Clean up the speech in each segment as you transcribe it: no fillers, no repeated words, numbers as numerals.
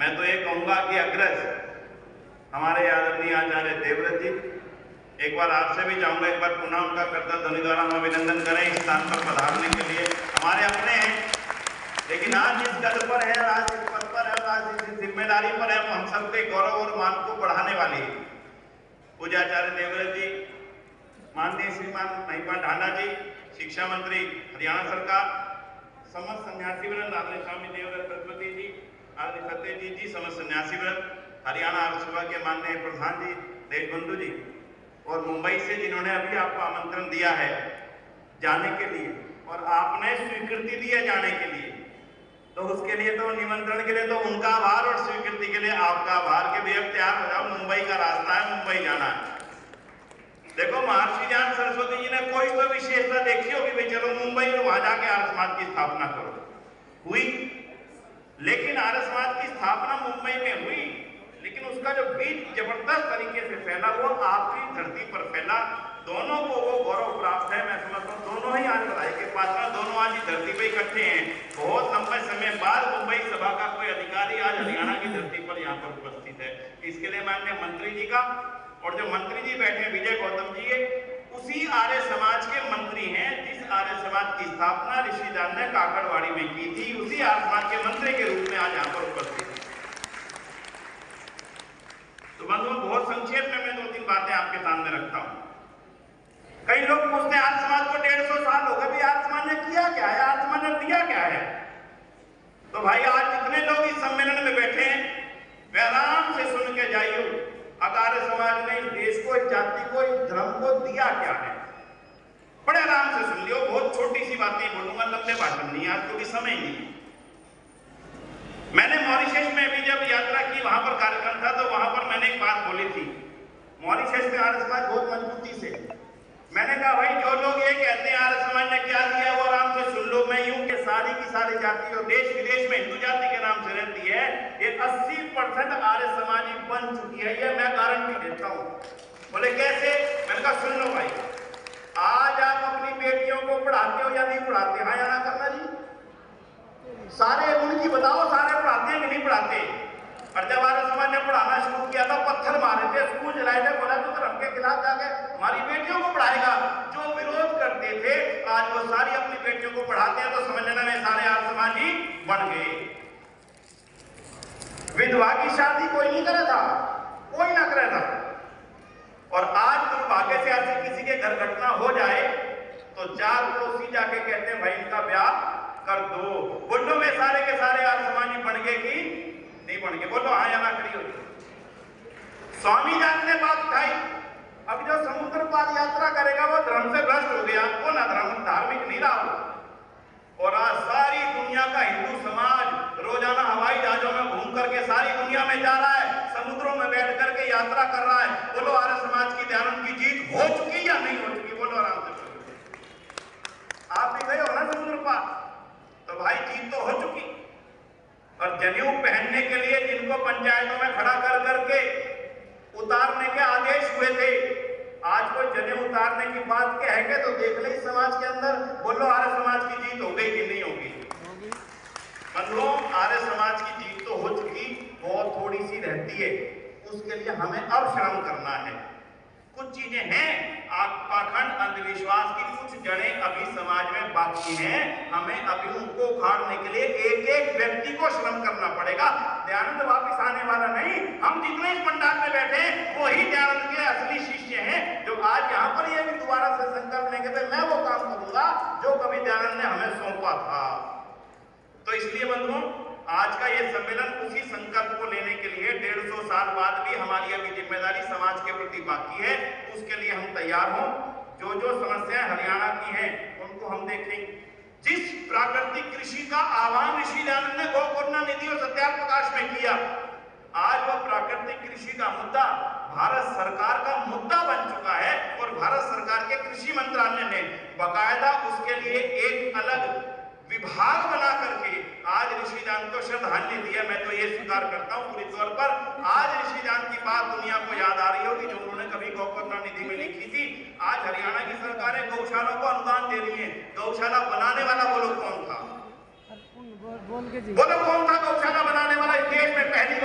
मैं तो ये कहूंगा कि अग्रज हमारे आदरणीय आचार्य देवव्रत जी, एक बार आपसे भी चाहूंगा, एक बार पुनः उनका करतल ध्वनि द्वारा हम अभिनंदन करें इस स्थान पर पधारने के लिए। हमारे अपने हैं, लेकिन आज इस पद पर है, आज इस पद पर है, आज इस जिम्मेदारी पर है, हम सबके गौरव और मान को बढ़ाने वाली है। पूज्य आचार्य देवव्रत जी, माननीय श्रीमान महिपाल ढांडा जी, शिक्षा मंत्री हरियाणा सरकार, समस्त सन्यासी वृंद आदरणीय स्वामी देवव्रत सरस्वती जी, आदरणीय सत्यजीत जी, समस्त सन्यासी वृंद, हरियाणा आर्य सभा के माननीय प्रधान जी देशबंधु जी, और मुंबई से जिन्होंने अभी आपको आमंत्रण दिया है जाने के लिए और आपने स्वीकृति दी है जाने के लिए, तो उसके लिए तो निमंत्रण के लिए तो उनका आभार और स्वीकृति के लिए आपका आभार के भी अब तैयार हो जाओ। मुंबई का रास्ता है, मुंबई जाना है। देखो महर्षि ज्ञान सरस्वती जी ने कोई तो विशेषता देखी होगी, भाई चलो मुंबई में वहां जाके आर्य समाज की स्थापना करो, हुई। लेकिन आर्य समाज की स्थापना मुंबई में हुई, लेकिन उसका जो बीज जबरदस्त तरीके से फैला वो आपकी धरती पर फैला। दोनों को वो गौरव प्राप्त है। मैं समझता हूँ दोनों ही आज बधाई के पात्र, दोनों आज धरती पे इकट्ठे हैं। बहुत लंबे समय बाद मुंबई सभा का कोई अधिकारी आज हरियाणा की धरती पर यहाँ पर उपस्थित है। इसके लिए माननीय मंत्री जी का, और जो मंत्री जी बैठे विजय गौतम जी, उसी आर्य समाज के मंत्री हैं जिस आर्य समाज की स्थापना ऋषिदान ने काकड़वाड़ी में की थी, उसी आर्य समाज के मंत्री के रूप में आज यहाँ पर उपस्थित है। तो बंधुओं, बहुत संक्षेप में मैं 2-3 बातें आपके सामने रखता हूं। कई लोग पूछते हैं आर्य समाज को 150 साल हो गए, भी आर्य समाज ने किया क्या है, आर्य समाज ने दिया क्या है? तो भाई आज जितने लोग इस सम्मेलन में बैठे हैं वे आराम से सुन के जाइए, आर्य समाज ने इस देश को, इस जाति को, इस धर्म को दिया क्या है। बड़े आराम से सुन लियो, बहुत छोटी सी बातें बोलूंगा, लंबे भाषण नहीं, आज क्योंकि समय नहीं। मैंने मॉरिशस में भी जब यात्रा की, वहां पर कार्यक्रम था, तो वहां पर मैंने एक बात बोली थी। मॉरिशस में आर्य समाज बहुत मजबूती से, मैंने कहा भाई जो लोग ये कहते हैं आर्य समाज ने क्या दिया वो आराम से सुन लो। मैं यूं कि सारी की सारी जाति और देश विदेश में हिंदू जाति के नाम से रहती है, ये 80% आर्य समाजी बन चुकी है, ये मैं गारंटी देता हूं। बोले कैसे? मैंने कहा सुन लो भाई, आज आप अपनी बेटियों को पढ़ाते हो या नहीं पढ़ाते? हाँ या ना करना जी, सारे उनकी बताओ, सारे पढ़ाते हैं कि नहीं पढ़ाते? और जब आर्य समाज ने पढ़ाना शुरू किया था, पत्थर मारे थे, स्कूल जलाए थे, बोला तो धर्म के खिलाफ जाके हमारी बेटियों को पढ़ाएगा। जो विरोध करते थे आज वो सारी अपनी बेटियों को पढ़ाते हैं, तो समझ लेना वे सारे आर्य समाजी बन गए। विधवा की शादी कोई नहीं करे था, कोई ना करे था। और आज दुर्भाग्य से ऐसे किसी के घर घटना हो जाए तो 4 पड़ोसी जाके कहते हैं भाई इनका ब्याह कर दो। बोलो वे सारे के सारे आर्य समाजी बन गए कि नहीं बन गए? बोलो हाँ या ना करियो। स्वामी जान ने बात उठाई, अब जो समुद्र पार यात्रा करेगा वो धर्म से भ्रष्ट हो गया, वो ना धर्म धार्मिक नहीं रहा। और आज सारी दुनिया का हिंदू समाज रोजाना हवाई जहाजों में घूम करके सारी दुनिया में जा रहा है, समुद्रों में बैठ करके यात्रा कर रहा है। बोलो आर्य समाज की दयानंद की जीत हो चुकी या नहीं हो चुकी? बोलो आराम से। आप भी गए हो ना समुद्र पार, तो भाई जीत तो हो चुकी। और जनेऊ पहनने के लिए जिनको पंचायतों में खड़ा कर करके उतारने के आदेश हुए थे, आज कोई जनेऊ उतारने की बात क्या है? तो देख ले इस समाज के अंदर, बोलो आर्य समाज की जीत हो गई कि नहीं होगी? मतलब आर्य समाज की जीत तो हो चुकी, बहुत थोड़ी सी रहती है, उसके लिए हमें अब श्रम करना है। कुछ चीजें हैं, पाखंड अंधविश्वास की कुछ जड़ें अभी समाज में बाकी हैं, हमें अभी उनको उखाड़ने के लिए एक एक व्यक्ति को श्रम करना पड़ेगा। दयानंद वापिस आने वाला नहीं, हम जितने इस पंडाल में बैठे हैं वही दयानंद के असली शिष्य हैं, जो आज यहाँ पर ये भी दोबारा से संकल्प लेंगे तो मैं वो काम करूंगा जो कभी दयानंद ने हमें सौंपा था। तो इसलिए बंधुओं, आज का ये सम्मेलन उसी संकल्प को लेने के लिए 150 साल बाद भी हमारी अभी जिम्मेदारी समाज के प्रति बाकी है, उसके लिए हम तैयार हों। जो जो समस्याएं हरियाणा की हैं उनको हम देखेंगे। जिस प्राकृतिक कृषि का आह्वान ऋषि दयानंद ने गौ करुणा निधि और सत्याग्रह प्रकाश में किया, आज वह प्राकृतिक कृषि का मुद्दा भारत सरकार का मुद्दा बन चुका है। और भारत सरकार के कृषि मंत्रालय ने बाकायदा उसके लिए एक अलग विभाग बना करके आज ऋषिदान को श्रद्धांजलि दी है। मैं तो ये स्वीकार करता हूँ पूरी तौर पर, आज ऋषिदान की बात दुनिया को याद आ रही होगी जो उन्होंने कभी गौ करुणा निधि में लिखी थी। आज हरियाणा की सरकारें गौशालाओं को अनुदान दे रही है। गौशाला बनाने वाला बोलो कौन था? बोलो कौन था गौशाला बनाने वाला? इस देश में पहली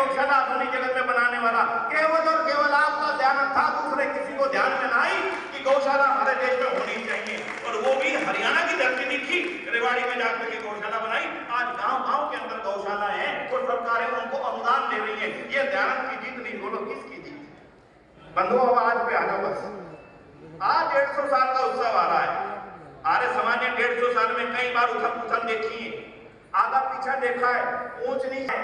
सरकारें उनको अनुदान दे रही है। ये दयानंद की जीत नहीं, बोलो किसकी जीत? बंधुओं अब आज पे आ जाओ बस। आज 150 साल का उत्सव आ रहा है। आर्य समाज ने 150 साल में कई बार उथल पुथल देखी है, आगा पीछा देखा है, ऊंच नीच है,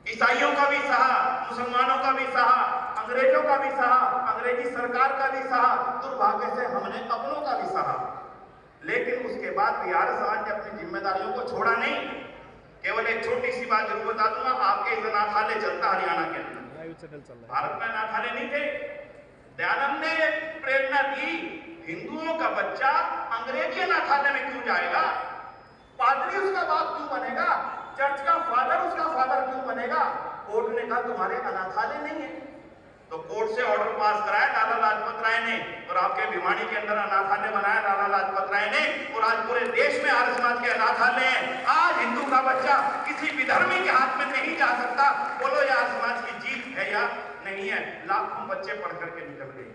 ईसाइयों का भी सहा, मुसलमानों का भी सहा, अंग्रेजों का भी सहा, अंग्रेजी सरकार का भी सहा, दुर्भाग्य से हमने अपनों का भी सहा। लेकिन उसके बाद भी आर्य समाज ने अपनी जिम्मेदारियों को छोड़ा नहीं। केवल एक छोटी सी बात जरूर बता दूंगा, आपके अनाथालय चलता हरियाणा के अंदर, भारत में अनाथालय नहीं थे। दयानंद ने प्रेरणा दी, हिंदुओं का बच्चा अंग्रेजी अनाथालय में क्यों जाएगा? पादरी उसका बाप क्यों बनेगा? चर्च का फादर उसका फादर क्यों बनेगा? कोर्ट ने कहा तुम्हारे अनाथालय नहीं है, तो कोर्ट से ऑर्डर पास कराया लाला लाजपत राय ने, और आपके भिवानी के अंदर अनाथालय बनाया लाला लाजपत राय ने, और आज पूरे देश में आर्य समाज के अनाथालय हैं। आज हिंदू का बच्चा किसी विधर्मी के हाथ में नहीं जा सकता। बोलो ये आर्य समाज की जीत है या नहीं है? लाखों बच्चे पढ़ करके निकल गए।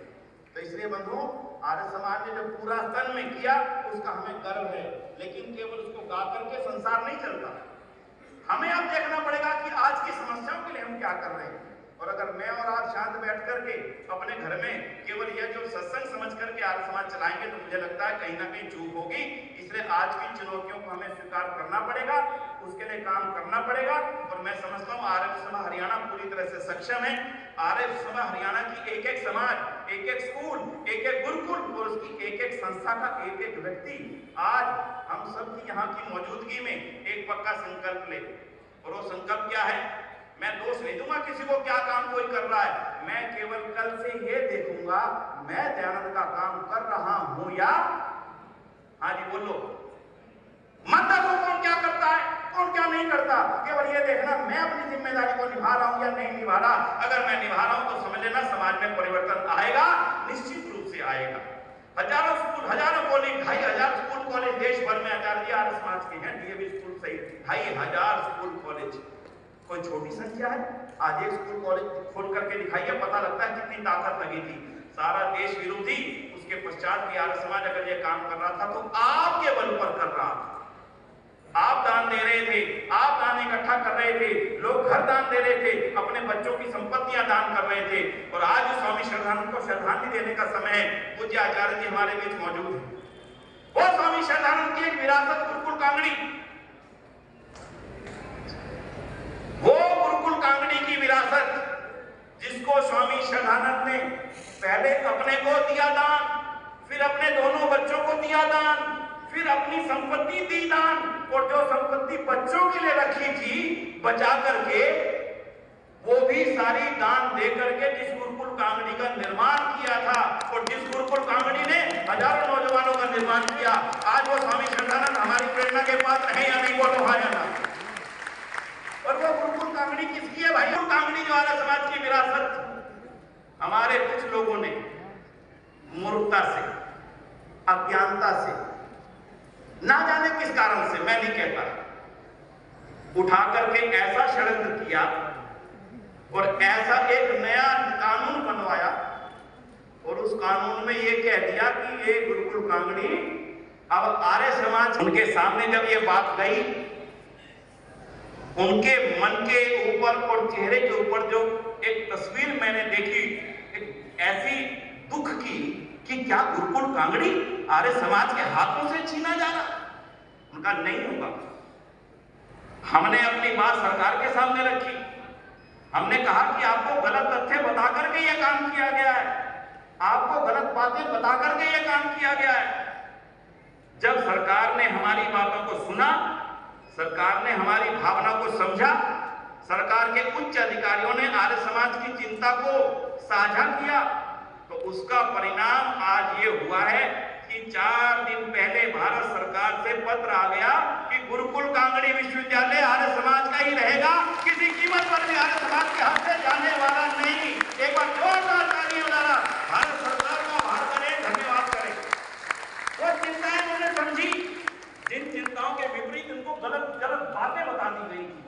तो इसलिए बंधुओं, आर्य समाज ने जो पूरा तन में किया उसका हमें गर्व है, लेकिन केवल उसको गा करके संसार नहीं चलता। हमें अब देखना पड़ेगा कि आज की समस्याओं के लिए हम क्या कर रहे हैं। और अगर मैं और आप शांत बैठ करके अपने घर में केवल यह जो सत्संग समझ करके आर्य समाज चलाएंगे तो मुझे लगता है कहीं ना कहीं चूक होगी। इसलिए आज की चुनौतियों को हमें स्वीकार करना पड़ेगा, उसके लिए काम करना पड़ेगा। और मैं समझता हूँ आर्य सभा हरियाणा पूरी तरह से सक्षम है। आर्य सभा हरियाणा की एक एक समाज, एक एक स्कूल, एक एक गुरुकुल और उसकी एक एक संस्था का एक एक व्यक्ति आज हम सब की यहाँ की मौजूदगी में एक पक्का संकल्प ले। और वो संकल्प क्या है? मैं दोष नहीं दूंगा किसी को क्या काम कोई कर रहा है, मैं केवल कल से ये देखूंगा मैं दयानंद का काम कर रहा हूं या। हाँ जी बोलो, मत देखो कौन क्या करता है कौन क्या नहीं करता, केवल ये देखना मैं अपनी जिम्मेदारी को निभा रहा हूं या नहीं निभा रहा। अगर मैं निभा रहा हूं तो समझ लेना समाज में परिवर्तन आएगा, निश्चित रूप से आएगा। हजारों स्कूल, हजारों कॉलेज, 2500 स्कूल कॉलेज देश भर में आचार्य आर्य समाज के हैं, डीएवी स्कूल सहित 2500 स्कूल कॉलेज कोई छोटी संख्या है? आज एक स्कूल कॉलेज खोल करके दिखाइए, पता लगता है कितनी ताकत लगी थी। सारा देश विरोधी, उसके पश्चात भी आर्य समाज अगर ये काम कर रहा था तो आपके बल पर कर रहा था। आप दान दे रहे थे, आप दान इकट्ठा कर रहे थे, लोग घर दान दे रहे थे, अपने बच्चों की संपत्तियां दान कर रहे थे। और आज स्वामी श्रद्धानंद को श्रद्धांजलि देने का समय है। पूज्य आचार्य जी हमारे बीच मौजूद है। वो स्वामी श्रद्धानंद की एक विरासत गुरुकुल कांगड़ी, वो गुरुकुल कांगड़ी की विरासत जिसको स्वामी श्रद्धानंद ने पहले अपने को दिया दान, फिर अपने दोनों बच्चों को दिया दान, फिर अपनी संपत्ति दी दान, और जो संपत्ति बच्चों के लिए रखी थी बचा करके वो भी सारी दान दे करके जिस गुरुकुल कांगड़ी का निर्माण किया था, और जिस गुरुकुल कांगड़ी ने हजारों नौजवानों का निर्माण किया, आज वो स्वामी श्रद्धानंद हमारी प्रेरणा के पात्र है या नहीं? बोलो हाँ या ना। और वो गुरुकुल कांगड़ी किसकी है भाई? कांगड़ी जो आर्य समाज की विरासत हमारे कुछ लोगों ने मूर्खता से, अज्ञानता से, ना जाने किस कारण से, मैं नहीं कहता, उठा करके ऐसा षड्यंत्र किया और ऐसा एक नया कानून बनवाया, और उस कानून में ये कह दिया कि ये गुरुकुल कांगड़ी अब आर्य समाज। उनके सामने जब ये बात गई, उनके मन के ऊपर और चेहरे के ऊपर जो एक तस्वीर मैंने देखी, एक ऐसी दुख की कि क्या गुरुकुल कांगड़ी आर्य समाज के हाथों से छीना जा रहा? उनका नहीं होगा। हमने अपनी बात सरकार के सामने रखी, हमने कहा कि आपको गलत तथ्य बता करके यह काम किया गया है, आपको गलत बातें बता करके यह काम किया गया है। जब सरकार ने हमारी बातों को सुना, सरकार ने हमारी भावना को समझा, सरकार के उच्च अधिकारियों ने आर्य समाज की चिंता को साझा किया, तो उसका परिणाम आज ये हुआ है कि 4 दिन पहले भारत सरकार से पत्र आ गया कि गुरुकुल कांगड़ी विश्वविद्यालय आर्य समाज का ही रहेगा, किसी कीमत पर भी आर्य समाज के हाथ से जाने वाला नहीं। एक बार जोरदार तालियां बजाना भारत सरकार का आभार करें, धन्यवाद करें। वो चिंताएं उन्होंने समझी, जिन चिंताओं के विपरीत उनको गलत गलत बातें बता दी गई थी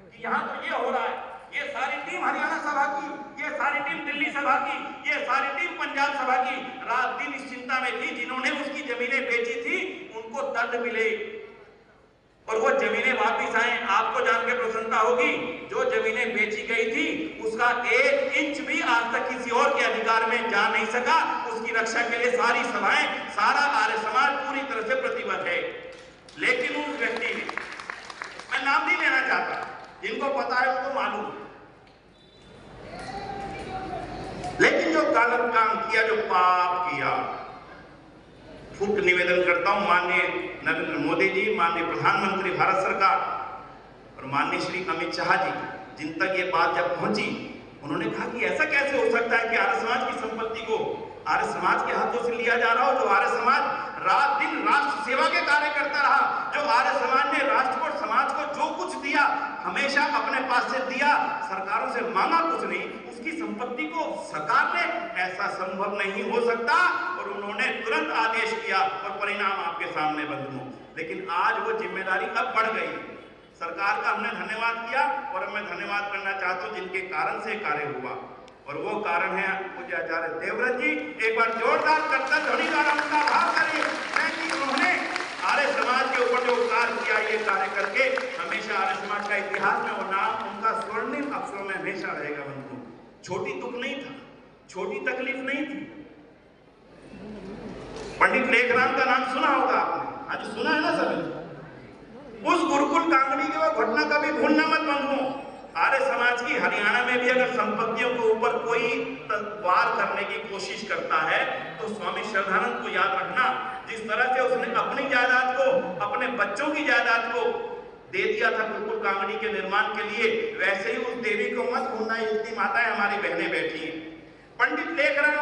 कि यहाँ तो ये हो रहा है। ये सारी टीम हरियाणा सभा की, ये सारी टीम दिल्ली सभा की, ये सारी टीम पंजाब सभा की रात दिन इस चिंता में थी, जिन्होंने उसकी जमीनें बेची थी उनको दंड मिले। और वो जमीनें वापिस आए। आपको जान के प्रसन्नता होगी, जो जमीनें बेची गई थी उसका 1 इंच भी आज तक किसी और के अधिकार में जा नहीं सका। उसकी रक्षा के लिए सारी सभाएं, सारा आर्य समाज पूरी तरह से प्रतिबद्ध है। लेकिन उस व्यक्ति ने, मैं नाम नहीं लेना चाहता, जिनको पता है उनको मालूम है, लेकिन जो गलत काम किया, जो पाप किया, फुट निवेदन करता हूं माननीय नरेंद्र मोदी जी, माननीय प्रधानमंत्री भारत सरकार और माननीय श्री अमित शाह जी, जिन तक ये बात जब पहुंची, उन्होंने कहा कि ऐसा कैसे हो सकता है कि आर्य समाज की संपत्ति को आर्य समाज के हाथों से लिया जा रहा हो। जो आर्य समाज रात दिन राष्ट्र सेवा के कार्य करता रहा, जो आर्य समाज ने राष्ट्र को, समाज को जो कुछ दिया हमेशा अपने पास से दिया, सरकारों से मांगा कुछ नहीं, उसकी संपत्ति को सरकार ने, ऐसा संभव नहीं हो सकता। और उन्होंने तुरंत आदेश किया और परिणाम आपके सामने बंधुओं। लेकिन आज वो जिम्मेदारी अब बढ़ गई। सरकार का हमने धन्यवाद किया और मैं धन्यवाद करना चाहता हूं जिनके कारण से कार्य हुआ, और वो कारण है पूज्य आचार्य देवव्रत जी। एक बार जोरदार करता ध्वनि द्वारा उनका आभार करिए कि उन्होंने आर्य समाज के ऊपर जो उपकार किया, ये कार्य करके हमेशा आर्य समाज का इतिहास में वो नाम उनका स्वर्णिम अक्षरों में हमेशा रहेगा बंधुओं। छोटी दुख नहीं था, छोटी तकलीफ नहीं थी। पंडित लेखराम का नाम सुना होगा आपने, आज सुना है ना सभी। उस गुरुकुल कांगड़ी की वो घटना कभी भूलना मत बंधुओं। आर्य समाज की हरियाणा में भी अगर संपत्तियों के ऊपर कोई वार करने की कोशिश करता है तो स्वामी श्रद्धानंद को याद रखना, जिस तरह से उसने अपनी जायदाद को, अपने बच्चों की जायदाद को दे दिया था गुरुकुल कांगड़ी के निर्माण के लिए, वैसे ही उस देवी को मत भूलना। इतनी माताएं हमारी बहनें बैठी हैं। पंडित लेखराम,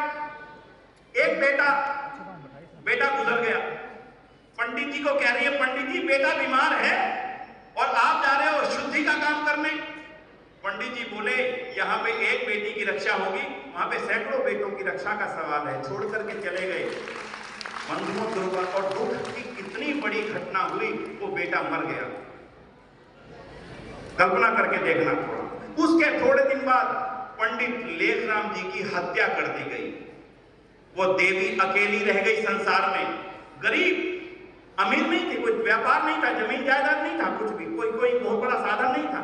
एक बेटा गुजर गया, पंडित जी को कह रही है, पंडित जी बेटा बीमार है और आप जा रहे हो शुद्धि का काम करने। पंडित जी बोले, यहाँ पे एक बेटी की रक्षा होगी, वहां पे सैकड़ों बेटों की रक्षा का सवाल है, छोड़ करके चले गए। बंधुओं, दुर्भाग्य और दुख की कितनी बड़ी घटना हुई, वो बेटा मर गया। कल्पना करके देखना थोड़ा। उसके थोड़े दिन बाद पंडित लेखराम जी की हत्या कर दी गई। वो देवी अकेली रह गई संसार में, गरीब, अमीर नहीं थी, कोई व्यापार नहीं था, जमीन जायदाद नहीं था, कुछ भी कोई बहुत बड़ा साधन नहीं था,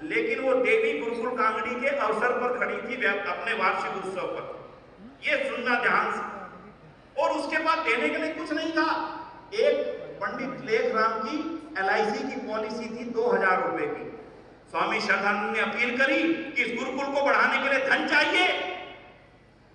लेकिन वो देवी गुरुकुल कांगड़ी के अवसर पर खड़ी थी अपने वार्षिक उत्सव पर। ये सुनना ध्यान से। और उसके बाद देने के लिए कुछ नहीं था। एक पंडित लेखराम की LIC की पॉलिसी थी 2000 रुपए की। स्वामी श्रद्धानंद ने अपील करी कि इस गुरुकुल को बढ़ाने के लिए धन चाहिए,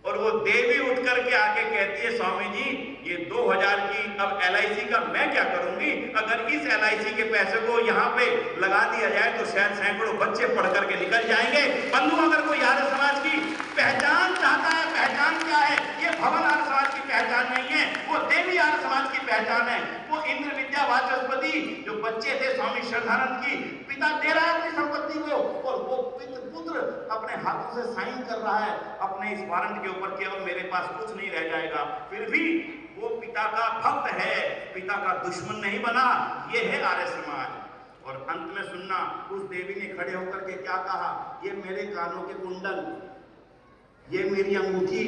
और वो देवी उठ करके आके कहती है, स्वामी जी ये 2000 की अब LIC का मैं क्या करूंगी, अगर इस LIC के पैसे को यहाँ पे लगा दिया जाए तो शायद सैकड़ों बच्चे पढ़ करके निकल जाएंगे। बंधु, अगर कोई आर्य समाज की पहचान चाहता है, पहचान क्या है, ये भवन आर्य समाज की पहचान नहीं है, वो देवी आर्य समाज की पहचान है। वो इंद्र विद्या वाचस्पति जो बच्चे थे स्वामी श्रद्धानंद की, पिता दे रहा है अपनी संपत्ति को, और वो पुत्र अपने हाथों से साइन कर रहा है अपने इस वारंट के ऊपर कि अब मेरे पास कुछ नहीं रह जाएगा। फिर भी वो पिता का भक्त है, पिता का दुश्मन नहीं बना। ये है आर्य समाज। और अंत में सुनना, उस देवी ने खड़े होकर के क्या कहा, ये मेरे कानों के कुंडल, ये मेरी अंगूठी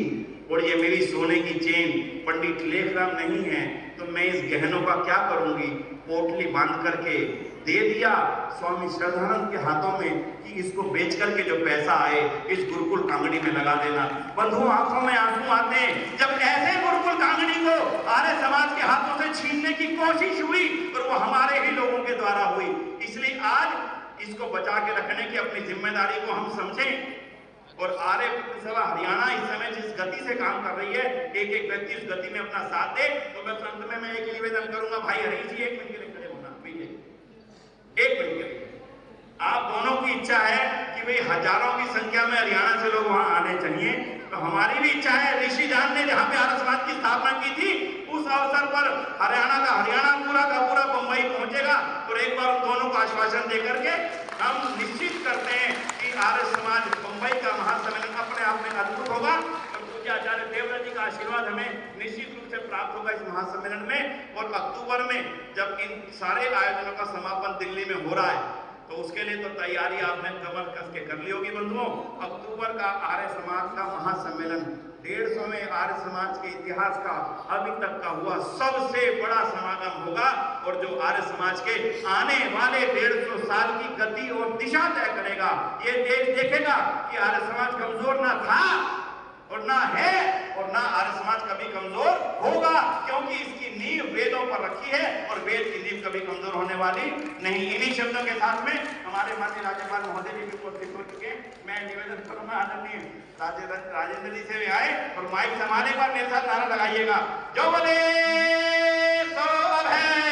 और ये मेरी सोने की चेन पंडित लेखराम नहीं है, तो मैं इस गहनों का क्या करूंगी। पोटली बांध करके दे दिया स्वामी श्रद्धानंद के हाथों में कि इसको बेच करके जो पैसा आए इस गुरुकुल कांगड़ी में लगा देना। बंधुओं, आंखों में आंसू आते हैं जब ऐसे गुरुकुल कांगड़ी को आर्य समाज के हाथों से छीनने की कोशिश हुई, और वो हमारे ही लोगों के द्वारा हुई। इसलिए आज इसको बचा के रखने की अपनी जिम्मेदारी को हम समझें। और आर्य सभा हरियाणा इस समय जिस गति से काम कर रही है, एक एक व्यक्ति उस गति में अपना साथ दे। तो बस अंत में मैं एक निवेदन करूंगा, भाई हरीश जी 1 मिनट के लिए खड़े होना, भैया 1 मिनट के लिए। आप दोनों की इच्छा है कि भाई हजारों की संख्या में हरियाणा से लोग वहां आने चाहिए, तो हमारी भी इच्छा है। ऋषि जान ने जहां पे आर्य समाज की स्थापना की थी, उस अवसर पर हरियाणा पूरा का पूरा बंबई पहुंचेगा। और एक बार उन दोनों को आश्वासन देकर के हम निश्चित करते हैं कि आर्य समाज बंबई का महासम्मेलन अपने आप में अद्भुत होगा। और पूज्य आचार्य देवव्रत जी का आशीर्वाद हमें निश्चित रूप से प्राप्त होगा इस महासम्मेलन में। और अक्टूबर में जब इन सारे आयोजनों का समापन दिल्ली में हो रहा है, तो तो उसके लिए तो तैयारी आपने कमर कस के कर ली होगी बंधुओं। अक्टूबर का आर्य समाज का महासम्मेलन 150वें आर्य समाज के इतिहास का अभी तक का हुआ सबसे बड़ा समागम होगा, और जो आर्य समाज के आने वाले 150 साल की गति और दिशा तय करेगा। ये देश देखेगा कि आर्य समाज कमजोर ना था और ना है और ना आर्य समाज कभी कमजोर होगा, क्योंकि इसकी नींव वेदों पर रखी है और वेद की नींव कभी कमजोर होने वाली नहीं। इन्हीं शब्दों के साथ में हमारे माननीय राज्यपाल महोदय जी भी उपस्थित हो चुके हैं। मैं निवेदन करूंगा आदरणीय राजेंद्र जी से भी आए और माइक संभालने पर मेरे साथ नारा लगाइएगा, जो बोले सो अब है।